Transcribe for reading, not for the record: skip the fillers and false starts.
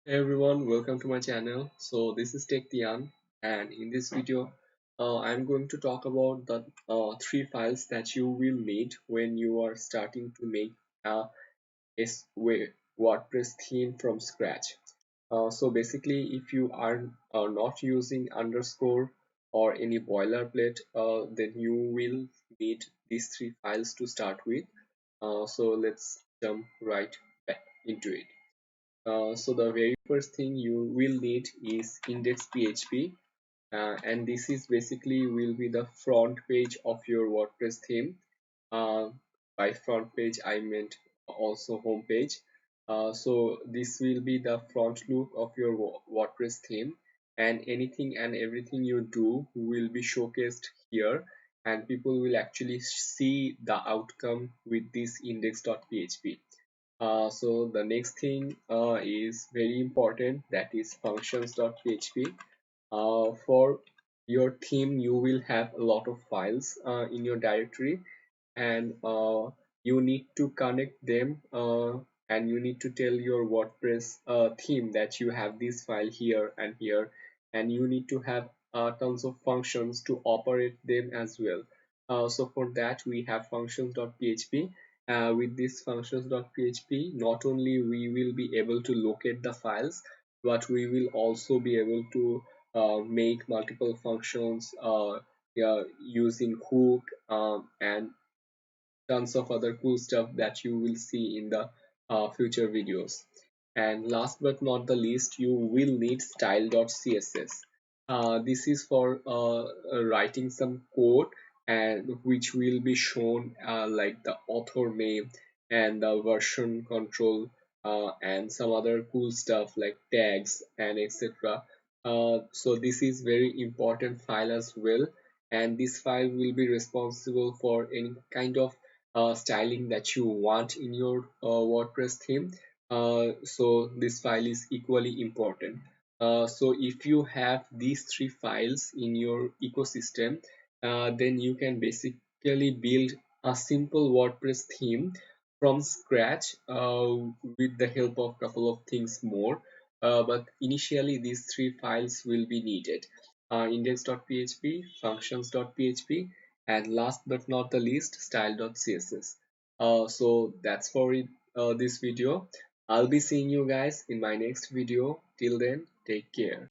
Hey everyone, welcome to my channel. So this is Tian, and in this video, I'm going to talk about the three files that you will need when you are starting to make a WordPress theme from scratch. So basically, if you are not using underscore or any boilerplate, then you will need these three files to start with. So let's jump right back into it. So the very first thing you will need is index.php, and this is basically will be the front page of your WordPress theme. Uh, by front page, I meant also home page. So this will be the front look of your WordPress theme, and anything and everything you do will be showcased here, and people will actually see the outcome with this index.php. So the next thing is very important, that is functions.php. For your theme, you will have a lot of files in your directory, and you need to connect them, and you need to tell your WordPress theme that you have this file here and here, and you need to have tons of functions to operate them as well. So for that we have functions.php. With this functions.php, not only we will be able to locate the files, but we will also be able to make multiple functions using hook, and tons of other cool stuff that you will see in the future videos. And last but not the least, you will need style.css. This is for writing some code, and which will be shown like the author name and the version control, and some other cool stuff like tags and etc. So this is very important file as well, and this file will be responsible for any kind of styling that you want in your WordPress theme. So this file is equally important. So if you have these three files in your ecosystem, then you can basically build a simple WordPress theme from scratch, with the help of couple of things more. But initially these three files will be needed: index.php, functions.php, and last but not the least, style.css. So that's for it, this video. I'll be seeing you guys in my next video. Till then, take care.